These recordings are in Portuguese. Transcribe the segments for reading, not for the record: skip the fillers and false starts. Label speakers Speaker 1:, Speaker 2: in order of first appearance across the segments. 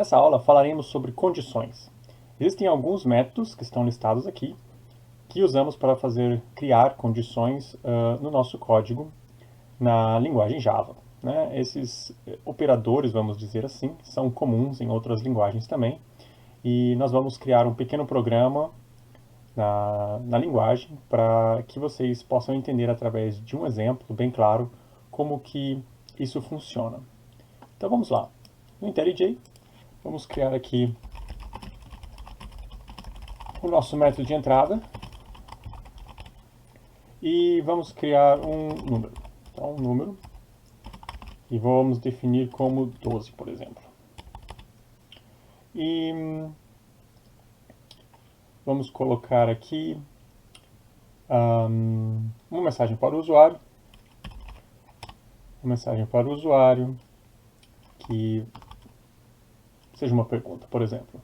Speaker 1: Nessa aula falaremos sobre condições. Existem alguns métodos que estão listados aqui que usamos para criar condições no nosso código na linguagem Java. Né? Esses operadores, vamos dizer assim, são comuns em outras linguagens também. E nós vamos criar um pequeno programa na linguagem para que vocês possam entender através de um exemplo bem claro como que isso funciona. Então vamos lá. No IntelliJ, vamos criar aqui o nosso método de entrada e vamos criar um número. Então, um número, e vamos definir como 12, por exemplo. E vamos colocar aqui uma mensagem para o usuário, que seja uma pergunta, por exemplo.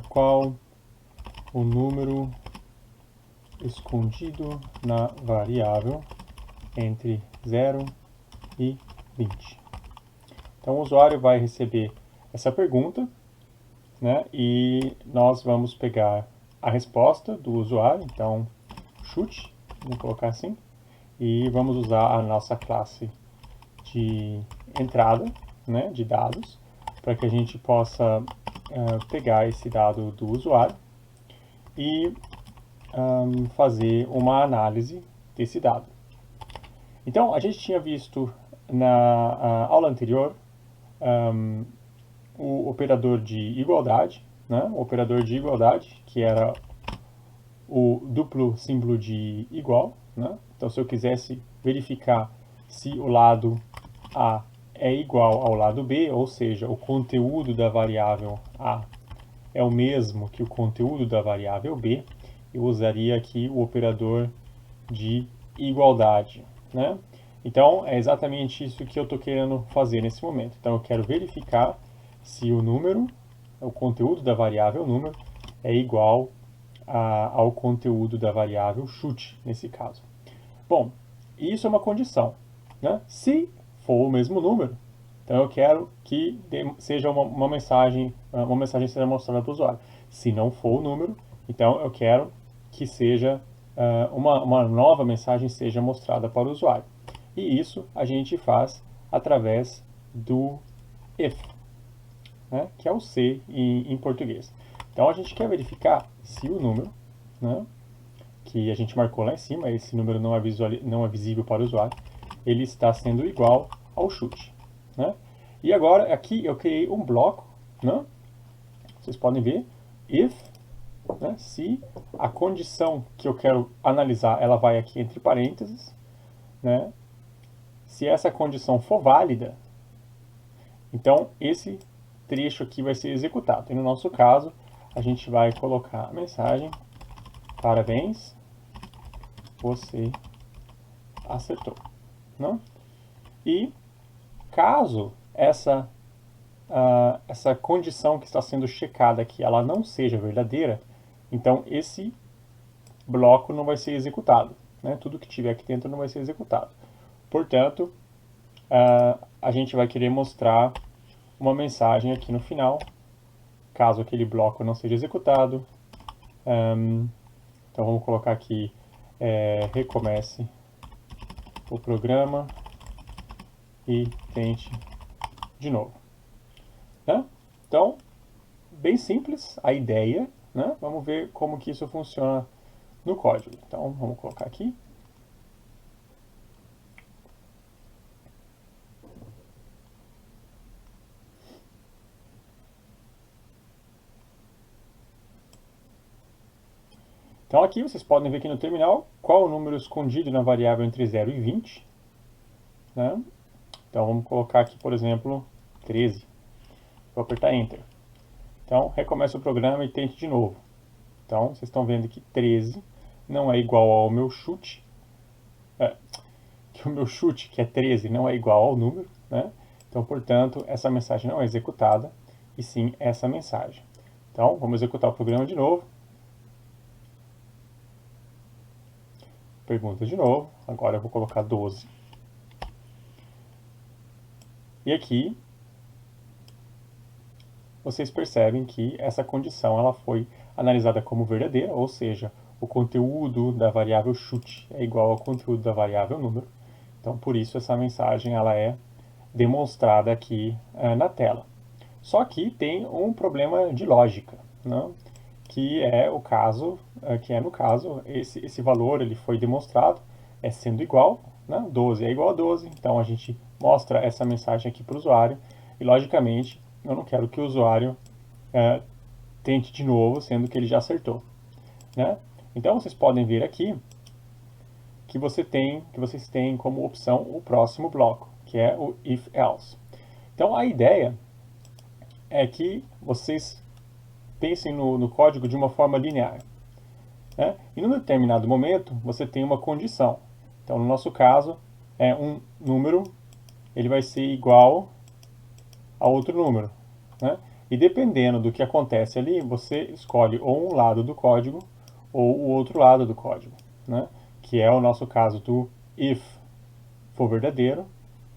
Speaker 1: Qual o número escondido na variável entre 0 e 20? Então o usuário vai receber essa pergunta, né, e nós vamos pegar a resposta do usuário, então chute, vamos colocar assim, e vamos usar a nossa classe de entrada, né, de dados, para que a gente possa pegar esse dado do usuário e fazer uma análise desse dado. Então, a gente tinha visto na aula anterior o operador de igualdade, né? O operador de igualdade, que era o duplo símbolo de igual, né? Então, se eu quisesse verificar se o lado A é igual ao lado B, ou seja, o conteúdo da variável A é o mesmo que o conteúdo da variável B, eu usaria aqui o operador de igualdade, né? Então, é exatamente isso que eu estou querendo fazer nesse momento. Então, eu quero verificar se o número, o conteúdo da variável número, é igual ao conteúdo da variável chute, nesse caso. Bom, isso é uma condição, né? Se for o mesmo número, então eu quero que seja uma mensagem seja mostrada para o usuário. Se não for o número, então eu quero que seja uma nova mensagem seja mostrada para o usuário. E isso a gente faz através do if, né, que é o se em português. Então a gente quer verificar se o número, né, que a gente marcou lá em cima, esse número não é visível para o usuário, ele está sendo igual ao chute. Né? E agora aqui eu criei um bloco, né? Vocês podem ver, if, né, se a condição que eu quero analisar, ela vai aqui entre parênteses, né? Se essa condição for válida, então esse trecho aqui vai ser executado. E no nosso caso, a gente vai colocar a mensagem: parabéns, você acertou. Não? E caso essa condição que está sendo checada aqui ela não seja verdadeira, então esse bloco não vai ser executado. Né? Tudo que tiver aqui dentro não vai ser executado. Portanto, a gente vai querer mostrar uma mensagem aqui no final, caso aquele bloco não seja executado. Então vamos colocar aqui, recomece o programa e tente de novo. Né? Então, bem simples a ideia, né? Vamos ver como que isso funciona no código. Então, vamos colocar aqui. Então, aqui vocês podem ver aqui no terminal qual o número escondido na variável entre 0 e 20. Né? Então, vamos colocar aqui, por exemplo, 13. Vou apertar Enter. Então, recomeça o programa e tente de novo. Então, vocês estão vendo que 13 não é igual ao meu chute. Que o meu chute, que é 13, não é igual ao número. Né? Então, portanto, essa mensagem não é executada, e sim essa mensagem. Então, vamos executar o programa de novo. Pergunta de novo. Agora eu vou colocar 12. E aqui vocês percebem que essa condição ela foi analisada como verdadeira, ou seja, o conteúdo da variável chute é igual ao conteúdo da variável número. Então, por isso, essa mensagem ela é demonstrada aqui na tela. Só que tem um problema de lógica, né? Que é o caso, no caso, esse valor ele foi demonstrado sendo igual, né? 12 é igual a 12, então a gente mostra essa mensagem aqui para o usuário e, logicamente, eu não quero que o usuário tente de novo, sendo que ele já acertou, né? Então, vocês podem ver aqui que vocês têm como opção o próximo bloco, que é o if else. Então, a ideia é que vocês pensem no código de uma forma linear, né? E num determinado momento, você tem uma condição. Então, no nosso caso, é um número, ele vai ser igual a outro número, né? E dependendo do que acontece ali, você escolhe ou um lado do código ou o outro lado do código, né? Que é o nosso caso do if for verdadeiro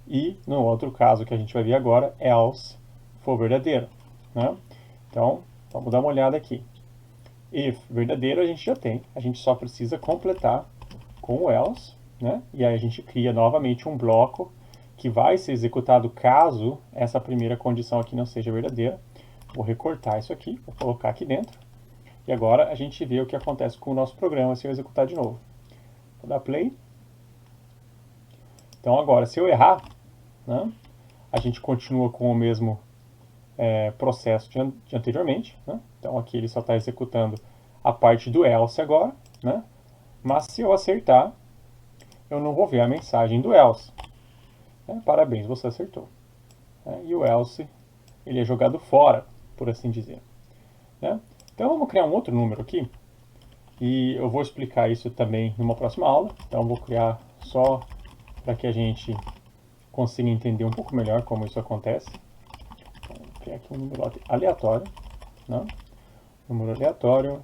Speaker 1: e no outro caso que a gente vai ver agora, else for verdadeiro, né? Então, vamos dar uma olhada aqui. If verdadeiro a gente já tem, a gente só precisa completar com o else, né? E aí a gente cria novamente um bloco que vai ser executado caso essa primeira condição aqui não seja verdadeira. Vou recortar isso aqui, vou colocar aqui dentro. E agora a gente vê o que acontece com o nosso programa se eu executar de novo. Vou dar play. Então agora, se eu errar, né, a gente continua com o mesmo processo de anteriormente, né? Então aqui ele só está executando a parte do else agora, né? Mas se eu acertar, eu não vou ver a mensagem do else. Parabéns, você acertou. E o else ele é jogado fora, por assim dizer, né? Então vamos criar um outro número aqui e eu vou explicar isso também numa próxima aula. Então vou criar só para que a gente consiga entender um pouco melhor como isso acontece. Criar aqui um número aleatório, né? Número aleatório.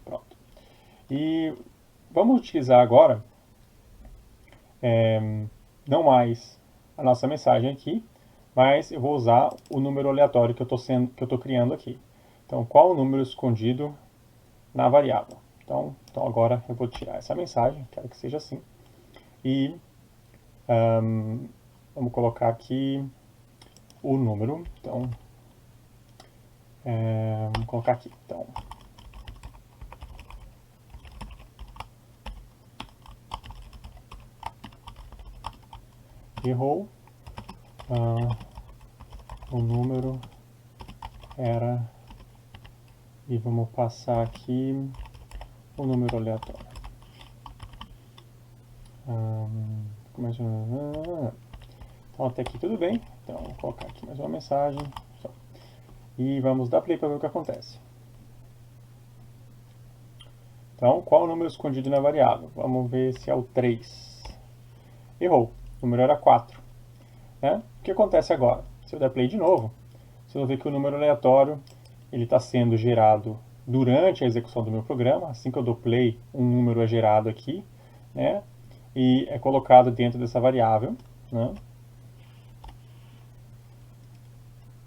Speaker 1: Pronto. E vamos utilizar agora não mais a nossa mensagem aqui, mas eu vou usar o número aleatório que eu estou criando aqui. Então, qual o número escondido na variável? Então agora eu vou tirar essa mensagem, quero que seja assim. E vamos colocar aqui o número. Então, vamos colocar aqui. Então, errou. O número era, e vamos passar aqui o número aleatório. Então até aqui tudo bem. Então vou colocar aqui mais uma mensagem. Só. E vamos dar play para ver o que acontece. Então, qual o número escondido na variável? Vamos ver se é o 3. Errou. O número era 4. Né? O que acontece agora? Se eu der play de novo, você vai ver que o número aleatório está sendo gerado durante a execução do meu programa. Assim que eu dou play, um número é gerado aqui, né? E é colocado dentro dessa variável, né?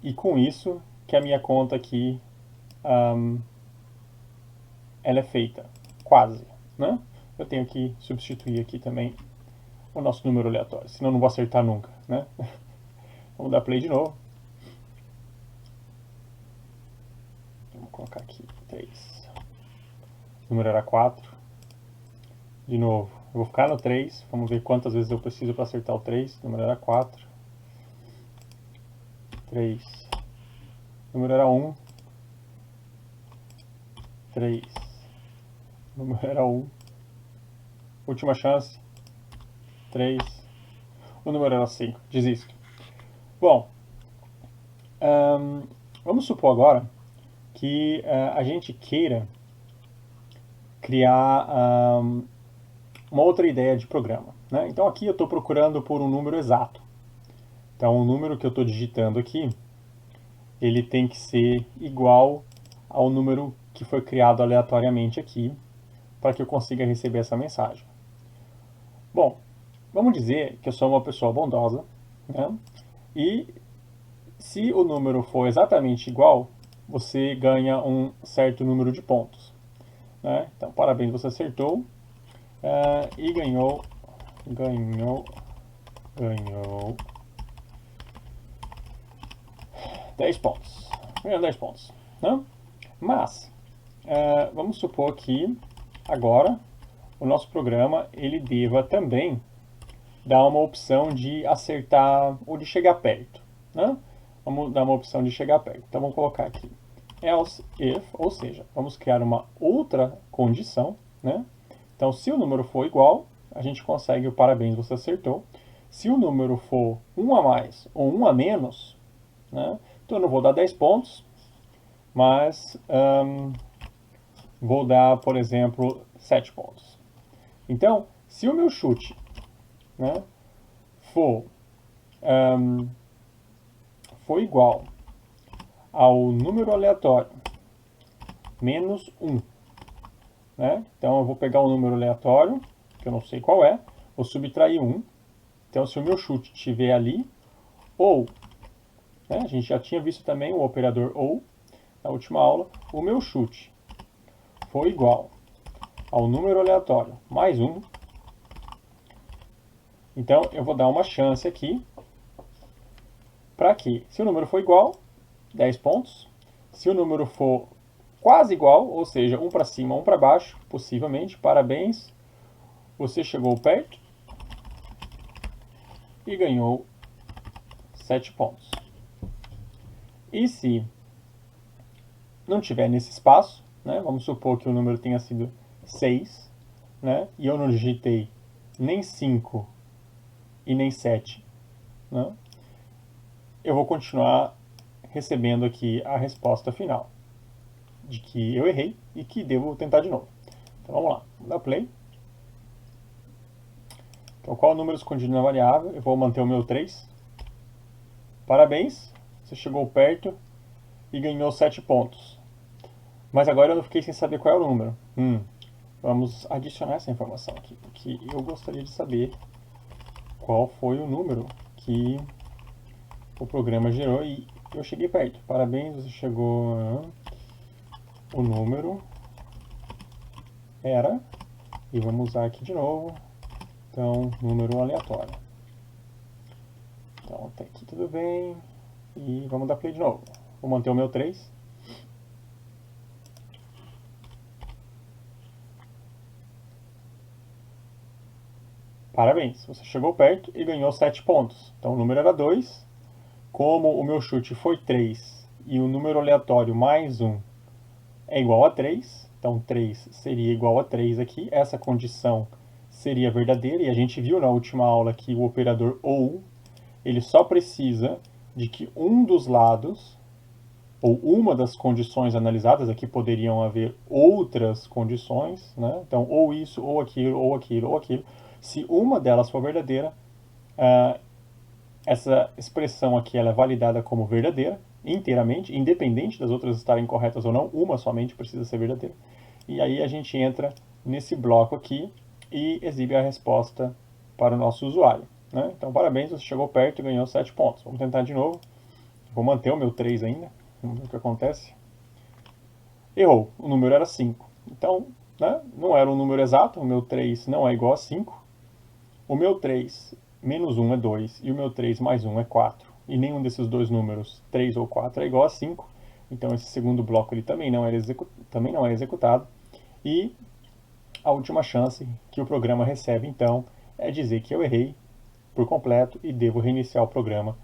Speaker 1: E com isso que a minha conta aqui ela é feita, quase, né? Eu tenho que substituir aqui também o nosso número aleatório, senão eu não vou acertar nunca, né? Vamos dar play de novo. Vamos colocar aqui 3. O número era 4. De novo, eu vou ficar no 3. Vamos ver quantas vezes eu preciso para acertar o 3. O número era 4. 3. O número era 1. 3. O número era 1. Última chance. 3. O número era 5. Desisto. Bom, vamos supor agora que a gente queira criar uma outra ideia de programa, né? Então aqui eu estou procurando por um número exato. Então o número que eu estou digitando aqui, ele tem que ser igual ao número que foi criado aleatoriamente aqui, para que eu consiga receber essa mensagem. Bom, vamos dizer que eu sou uma pessoa bondosa, né? E se o número for exatamente igual, você ganha um certo número de pontos, né? Então, parabéns, você acertou e ganhou 10 pontos. Ganhou 10 pontos, né? Mas, vamos supor que agora o nosso programa ele deva também dar uma opção de acertar ou de chegar perto, né? Vamos dar uma opção de chegar perto. Então vamos colocar aqui else if, ou seja, vamos criar uma outra condição, né? Então se o número for igual, a gente consegue o parabéns, você acertou. Se o número for 1 a mais ou 1 a menos, né? Então eu não vou dar 10 pontos, mas vou dar, por exemplo, 7 pontos. Então, se o meu chute, né, for igual ao número aleatório menos 1, né? Então eu vou pegar um número aleatório, que eu não sei qual é, vou subtrair 1. Então se o meu chute estiver ali, ou, né, a gente já tinha visto também o operador ou na última aula, o meu chute for igual ao número aleatório mais 1, então eu vou dar uma chance aqui para que, se o número for igual, 10 pontos. Se o número for quase igual, ou seja, um para cima, um para baixo, possivelmente, parabéns, você chegou perto e ganhou 7 pontos. E se não tiver nesse espaço, né, vamos supor que o número tenha sido 6, né, e eu não digitei nem 5 e nem 7, né, eu vou continuar recebendo aqui a resposta final, de que eu errei e que devo tentar de novo. Então vamos lá, vou dar play. Então qual é o número escondido na variável? Eu vou manter o meu 3. Parabéns, você chegou perto e ganhou 7 pontos. Mas agora eu não fiquei sem saber qual é o número. Vamos adicionar essa informação aqui, porque eu gostaria de saber qual foi o número que o programa gerou e eu cheguei perto. Parabéns, você chegou. O número era, e vamos usar aqui de novo, então, número aleatório. Então, até aqui tudo bem, e vamos dar play de novo. Vou manter o meu 3. Parabéns, você chegou perto e ganhou 7 pontos. Então o número era 2. Como o meu chute foi 3 e o número aleatório mais 1 é igual a 3, então 3 seria igual a 3 aqui. Essa condição seria verdadeira e a gente viu na última aula que o operador OU ele só precisa de que um dos lados ou uma das condições analisadas, aqui poderiam haver outras condições, né? Então ou isso, ou aquilo, ou aquilo, ou aquilo. Se uma delas for verdadeira, essa expressão aqui ela é validada como verdadeira, inteiramente, independente das outras estarem corretas ou não, uma somente precisa ser verdadeira. E aí a gente entra nesse bloco aqui e exibe a resposta para o nosso usuário, né? Então parabéns, você chegou perto e ganhou 7 pontos. Vamos tentar de novo. Vou manter o meu 3 ainda, vamos ver o que acontece. Errou, o número era 5. Então, né, não era um número exato, o meu 3 não é igual a 5. O meu 3 menos 1 é 2 e o meu 3 mais 1 é 4. E nenhum desses dois números, 3 ou 4, é igual a 5. Então esse segundo bloco ele também não é executado. E a última chance que o programa recebe, então, é dizer que eu errei por completo e devo reiniciar o programa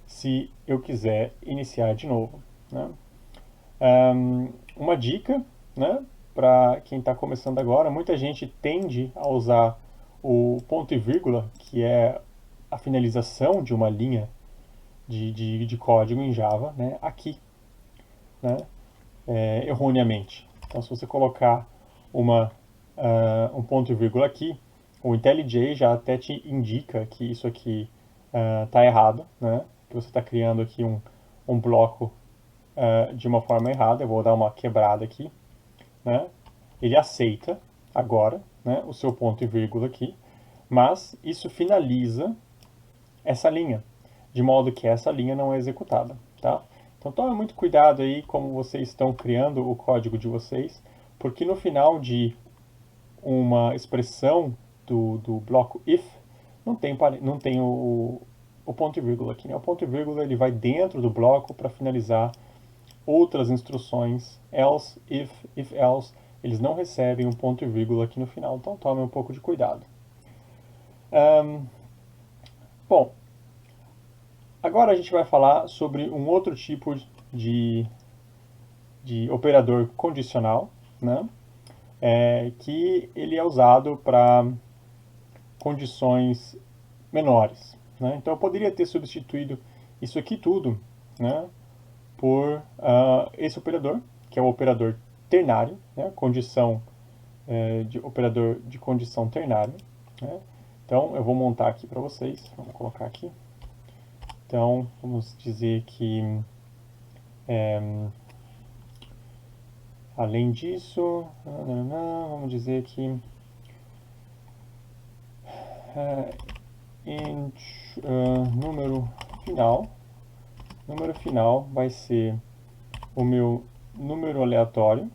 Speaker 1: se eu quiser iniciar de novo, né? Uma dica, né, para quem está começando agora, muita gente tende a usar o ponto e vírgula, que é a finalização de uma linha de código em Java, né, aqui, né, erroneamente. Então, se você colocar um ponto e vírgula aqui, o IntelliJ já até te indica que isso aqui está errado, né, que você está criando aqui um bloco de uma forma errada. Eu vou dar uma quebrada aqui, né? Ele aceita agora, né, o seu ponto e vírgula aqui, mas isso finaliza essa linha. de modo que essa linha não é executada, tá? Então tome muito cuidado aí como vocês estão criando o código de vocês, porque no final de uma expressão do bloco if, não tem o ponto e vírgula aqui, né? O ponto e vírgula ele vai dentro do bloco para finalizar outras instruções, else, if else, eles não recebem um ponto e vírgula aqui no final, então tome um pouco de cuidado. Bom, agora a gente vai falar sobre um outro tipo de operador condicional, né? Que ele é usado para condições menores, né? Então eu poderia ter substituído isso aqui tudo, né, por esse operador, que é o operador ternário, né, condição de operador de condição ternária, né? Então eu vou montar aqui para vocês, vamos colocar aqui. Então vamos dizer que além disso, vamos dizer que número final vai ser o meu número aleatório.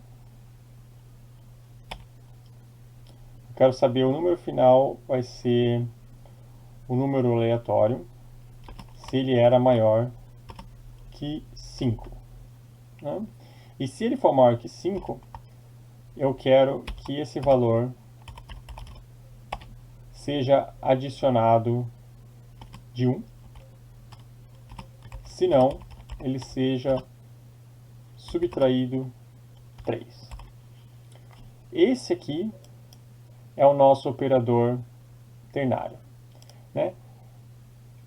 Speaker 1: Eu quero saber o número final vai ser o número aleatório se ele era maior que 5. Né? E se ele for maior que 5, eu quero que esse valor seja adicionado de 1, se não, ele seja subtraído 3. Esse aqui é o nosso operador ternário, né?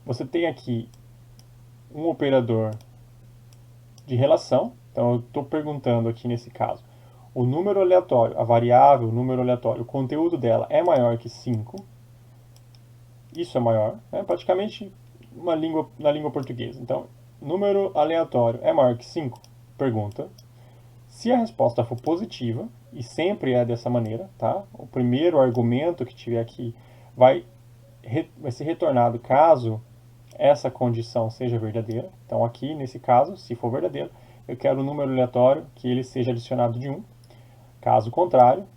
Speaker 1: Você tem aqui um operador de relação, então eu estou perguntando aqui nesse caso, o número aleatório, a variável número aleatório, o conteúdo dela é maior que 5, isso é maior, né? Praticamente na língua portuguesa. Então, número aleatório é maior que 5? Pergunta. Se a resposta for positiva, e sempre é dessa maneira, tá? O primeiro argumento que tiver aqui vai ser retornado caso essa condição seja verdadeira. Então aqui, nesse caso, se for verdadeiro, eu quero o número aleatório que ele seja adicionado de 1. Caso contrário,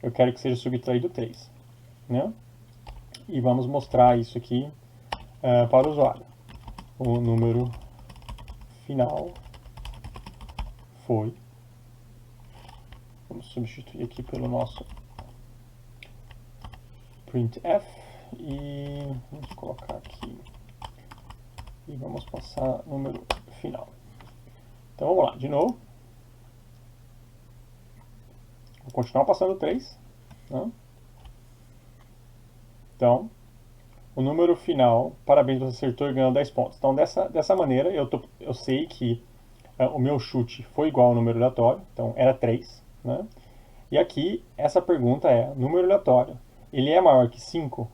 Speaker 1: eu quero que seja subtraído 3. Né? E vamos mostrar isso aqui para o usuário. O número final foi... Vamos substituir aqui pelo nosso printf e vamos colocar aqui e vamos passar número final. Então vamos lá, de novo. Vou continuar passando 3. Né? Então, o número final, parabéns, você acertou e ganhou 10 pontos. Então dessa maneira eu sei que o meu chute foi igual ao número aleatório, então era 3. Né? E aqui, essa pergunta é, número aleatório, ele é maior que 5?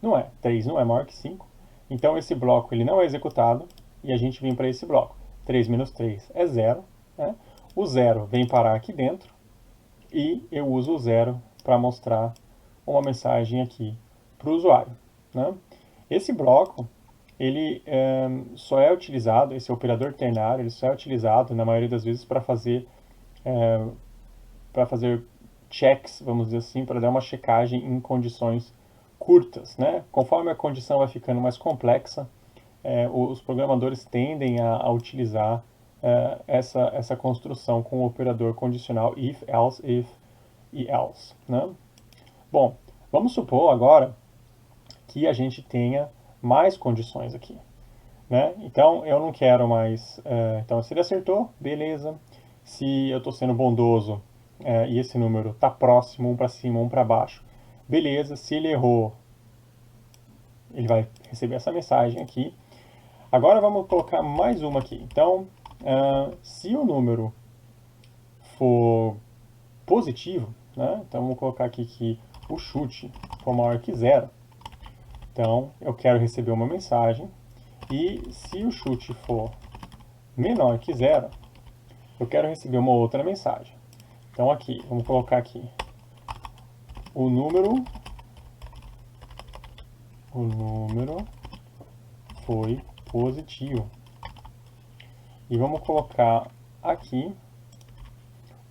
Speaker 1: Não é, 3 não é maior que 5. Então esse bloco ele não é executado e a gente vem para esse bloco. 3 menos 3 é 0. Né? O 0 vem parar aqui dentro e eu uso o 0 para mostrar uma mensagem aqui para o usuário. Né? Esse bloco ele só é utilizado, esse operador ternário, ele só é utilizado na maioria das vezes para fazer checks, vamos dizer assim, para dar uma checagem em condições curtas, né? Conforme a condição vai ficando mais complexa, os programadores tendem a utilizar essa construção com o operador condicional if, else, e else. Né? Bom, vamos supor agora que a gente tenha mais condições aqui. Né? Então, eu não quero mais... então, se ele acertou, beleza. Se eu estou sendo bondoso e esse número está próximo, um para cima, um para baixo, beleza. Se ele errou, ele vai receber essa mensagem aqui. Agora vamos colocar mais uma aqui. Então, se o número for positivo, né? Então vamos colocar aqui que o chute for maior que 0. Então, eu quero receber uma mensagem. E se o chute for menor que 0, eu quero receber uma outra mensagem. Então aqui, vamos colocar aqui o número foi positivo. E vamos colocar aqui,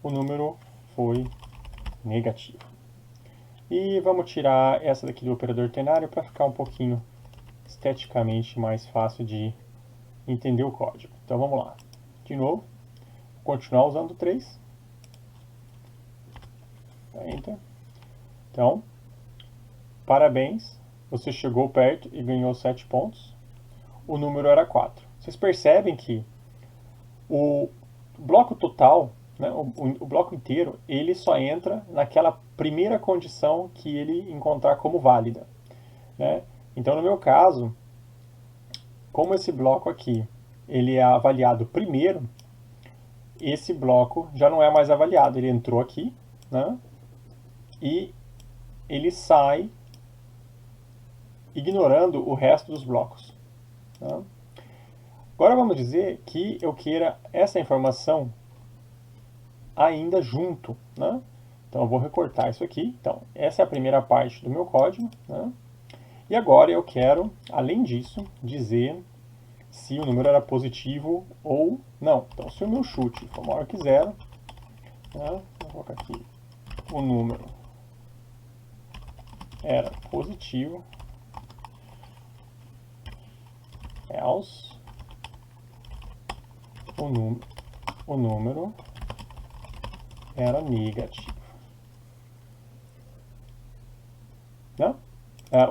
Speaker 1: o número foi negativo. E vamos tirar essa daqui do operador ternário para ficar um pouquinho esteticamente mais fácil de entender o código. Então vamos lá. De novo, continuar usando o 3. Enter. Então, parabéns, você chegou perto e ganhou 7 pontos. O número era 4. Vocês percebem que o bloco total, né, o bloco inteiro, ele só entra naquela primeira condição que ele encontrar como válida, né? Então, no meu caso, como esse bloco aqui ele é avaliado primeiro, esse bloco já não é mais avaliado. Ele entrou aqui, né, e ele sai ignorando o resto dos blocos, né? Agora vamos dizer que eu queira essa informação ainda junto, né? Então eu vou recortar isso aqui. Então essa é a primeira parte do meu código, né? E agora eu quero, além disso, dizer se o número era positivo ou não. Então se o meu chute for maior que 0, né? Vou colocar aqui o número era positivo, else o número era negativo. Não?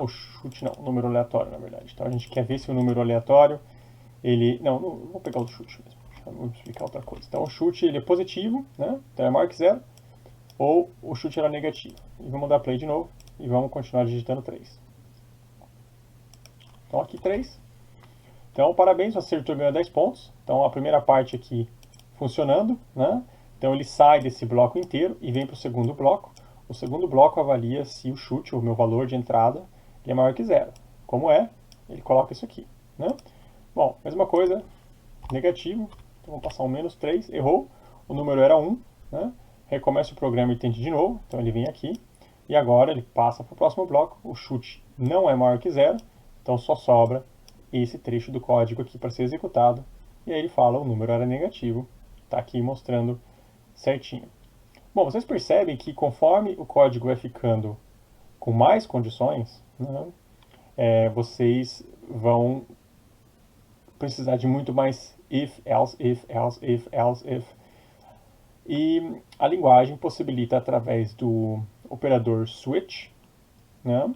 Speaker 1: O chute não, o número aleatório, na verdade. Então a gente quer ver se o número aleatório, ele... Não, vou pegar o chute mesmo. Vamos explicar outra coisa. Então o chute ele é positivo, né? Então é maior que 0, ou o chute era negativo. E vamos dar play de novo e vamos continuar digitando 3. Então aqui 3. Então parabéns, você acertou e ganhou 10 pontos. Então a primeira parte aqui funcionando, né? Então ele sai desse bloco inteiro e vem para o segundo bloco. O segundo bloco avalia se o chute, o meu valor de entrada, ele é maior que 0. Como é, ele coloca isso aqui, né? Bom, mesma coisa, negativo. Então vamos passar um menos 3, errou. O número era 1, né? Recomeça o programa e tente de novo. Então ele vem aqui. E agora ele passa para o próximo bloco. O chute não é maior que 0. Então só sobra esse trecho do código aqui para ser executado. E aí ele fala o número era negativo. Está aqui mostrando certinho. Bom, vocês percebem que conforme o código vai ficando com mais condições, né, vocês vão precisar de muito mais if, else, if, else, if, else, if. E a linguagem possibilita, através do operador switch, né,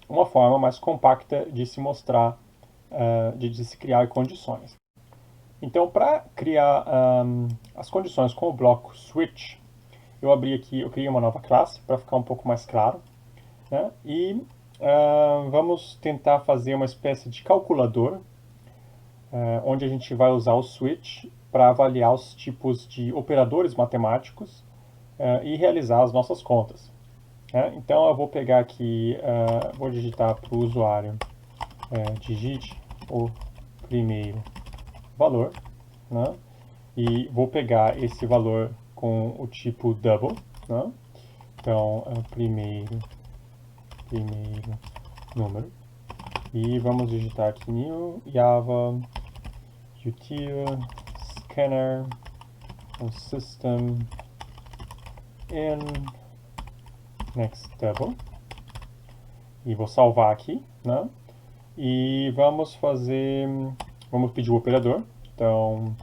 Speaker 1: uma forma mais compacta de se mostrar, de se criar condições. Então, para criar as condições com o bloco switch, eu criei uma nova classe para ficar um pouco mais claro, né? E vamos tentar fazer uma espécie de calculador, onde a gente vai usar o switch para avaliar os tipos de operadores matemáticos e realizar as nossas contas, né? Então eu vou pegar aqui, vou digitar para o usuário, digite o primeiro valor, né? E vou pegar esse valor com o tipo double, né? Então primeiro número, e vamos digitar aqui new java util scanner system in next double, e vou salvar aqui, né? E vamos pedir o operador. Então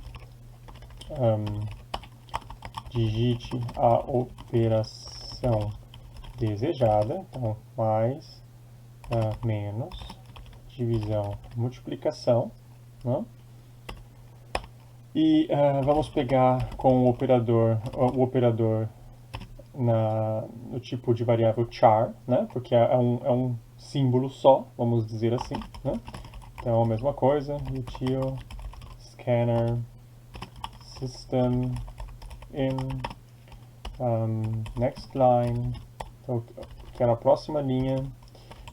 Speaker 1: digite a operação desejada. Então mais, menos, divisão, multiplicação, né? E vamos pegar com o operador no tipo de variável char, né? Porque é um símbolo só, vamos dizer assim, né? Então a mesma coisa, util scanner system in next line. Então eu quero a próxima linha,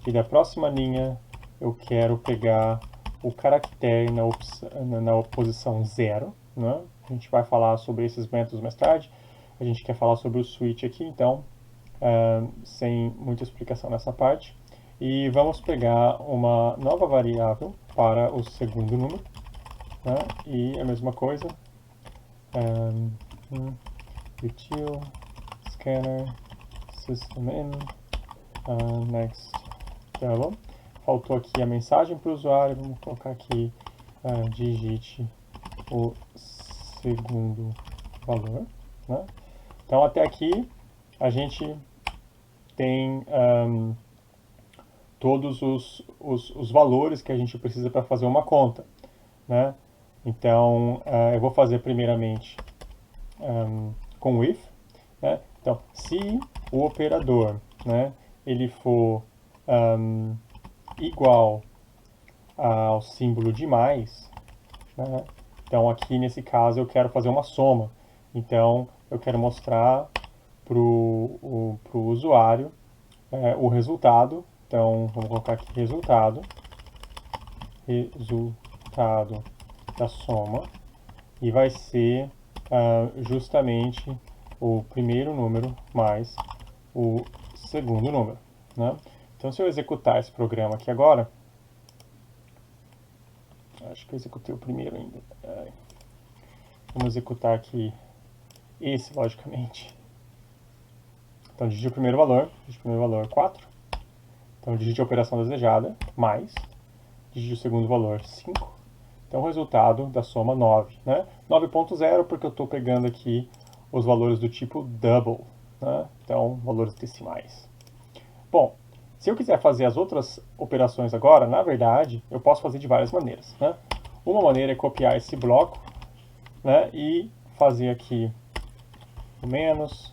Speaker 1: e da próxima linha eu quero pegar o caractere na posição 0, né? A gente vai falar sobre esses métodos mais tarde. A gente quer falar sobre o switch aqui, então sem muita explicação nessa parte. E vamos pegar uma nova variável para o segundo número, né? E a mesma coisa, util, scanner, system in, next double. Faltou aqui a mensagem para o usuário, vamos colocar aqui, digite o segundo valor, né? Então até aqui a gente tem todos os valores que a gente precisa para fazer uma conta, né? Então eu vou fazer primeiramente com if, né? Então se o operador, né, ele for igual ao símbolo de mais, né? Então aqui nesse caso eu quero fazer uma soma, então eu quero mostrar para o usuário o resultado. Então vamos colocar aqui resultado da soma, e vai ser justamente o primeiro número mais o segundo número, né? Então se eu executar esse programa aqui agora, acho que eu executei o primeiro ainda. Vamos executar aqui esse, logicamente. Então digite o primeiro valor 4. Então digite a operação desejada, mais. Digite o segundo valor 5. Então o resultado da soma 9, né? 9.0 porque eu estou pegando aqui os valores do tipo double, né? Então valores decimais. Bom, se eu quiser fazer as outras operações agora, na verdade, eu posso fazer de várias maneiras, né? Uma maneira é copiar esse bloco, né, e fazer aqui o menos,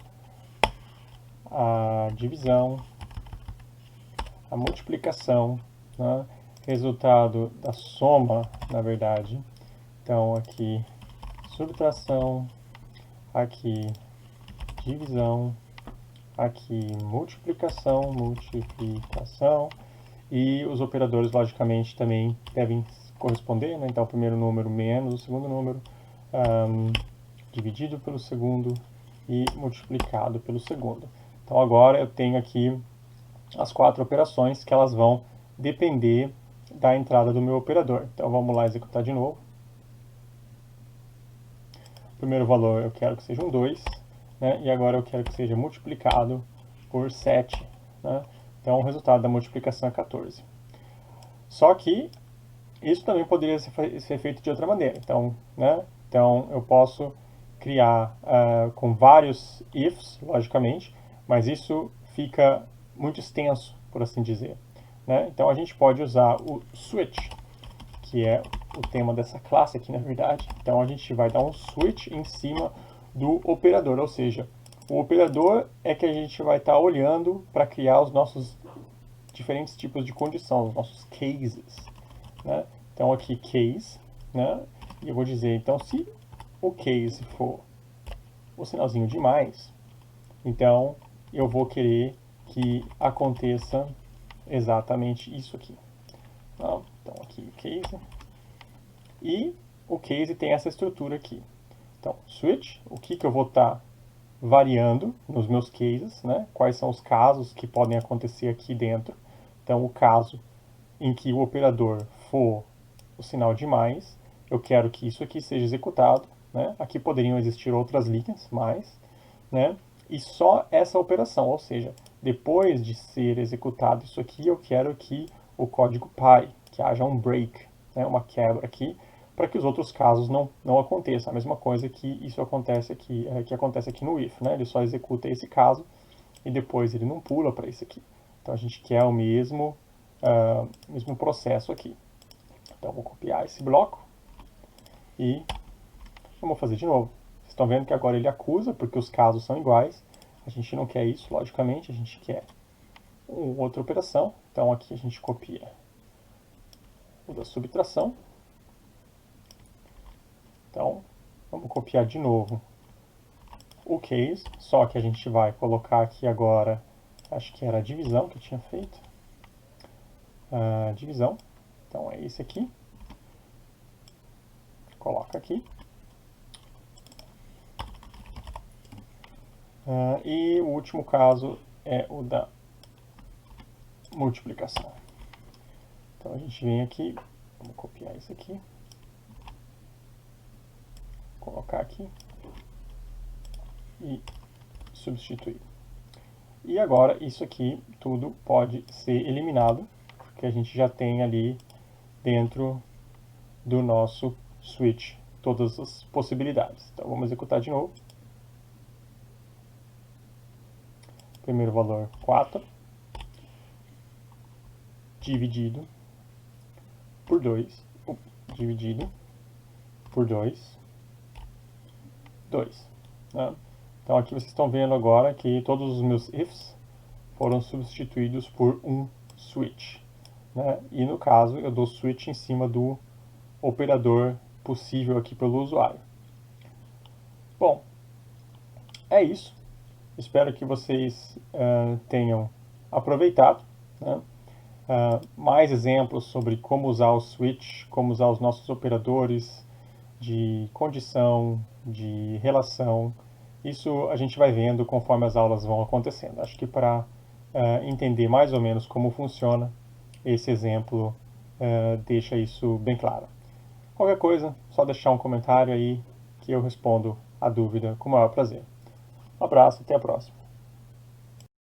Speaker 1: a divisão, a multiplicação, né, resultado da soma, na verdade. Então aqui subtração, aqui divisão, aqui multiplicação, e os operadores logicamente também devem corresponder, né? Então o primeiro número menos o segundo número, dividido pelo segundo e multiplicado pelo segundo. Então agora eu tenho aqui as 4 operações que elas vão depender da entrada do meu operador. Então vamos lá executar de novo. O primeiro valor eu quero que seja um 2, né? E agora eu quero que seja multiplicado por 7, né? Então o resultado da multiplicação é 14. Só que isso também poderia ser feito de outra maneira. Então, né? Então eu posso criar com vários ifs, logicamente, mas isso fica muito extenso, por assim dizer, né? Então a gente pode usar o switch, que é o tema dessa classe aqui, na verdade. Então a gente vai dar um switch em cima do operador, ou seja, o operador é que a gente vai estar olhando para criar os nossos diferentes tipos de condição, os nossos cases, né? Então aqui case, né? E eu vou dizer, então se o case for o sinalzinho de mais, então eu vou querer que aconteça exatamente isso aqui. Então aqui case, e o case tem essa estrutura aqui. Então switch, o que eu vou estar variando nos meus cases, né? Quais são os casos que podem acontecer aqui dentro. Então o caso em que o operador for o sinal de mais, eu quero que isso aqui seja executado, né? Aqui poderiam existir outras linhas, mais, né? E só essa operação, ou seja, depois de ser executado isso aqui, eu quero que o código pare, que haja um break, né? Uma quebra aqui, para que os outros casos não aconteçam. A mesma coisa que isso acontece aqui, que acontece aqui no if, né? Ele só executa esse caso e depois ele não pula para esse aqui. Então a gente quer o mesmo processo aqui. Então vou copiar esse bloco e vamos fazer de novo. Vocês estão vendo que agora ele acusa, porque os casos são iguais. A gente não quer isso, logicamente, a gente quer outra operação. Então aqui a gente copia o da subtração. Então vamos copiar de novo o case, só que a gente vai colocar aqui agora, acho que era a divisão que eu tinha feito. Divisão, então é esse aqui. Coloca aqui. E o último caso é o da multiplicação. Então a gente vem aqui, Vamos copiar isso aqui, colocar aqui e substituir. E agora isso aqui tudo pode ser eliminado, porque a gente já tem ali dentro do nosso switch todas as possibilidades. Então vamos executar de novo. Primeiro valor 4, dividido por 2, dividido por 2, 2. Né? Então aqui vocês estão vendo agora que todos os meus ifs foram substituídos por um switch. Né? E no caso eu dou switch em cima do operador possível aqui pelo usuário. Bom, é isso. Espero que vocês tenham aproveitado. Né? Mais exemplos sobre como usar o switch, como usar os nossos operadores de condição, de relação. Isso a gente vai vendo conforme as aulas vão acontecendo. Acho que para entender mais ou menos como funciona, esse exemplo deixa isso bem claro. Qualquer coisa, só deixar um comentário aí que eu respondo a dúvida com o maior prazer. Um abraço, até a próxima.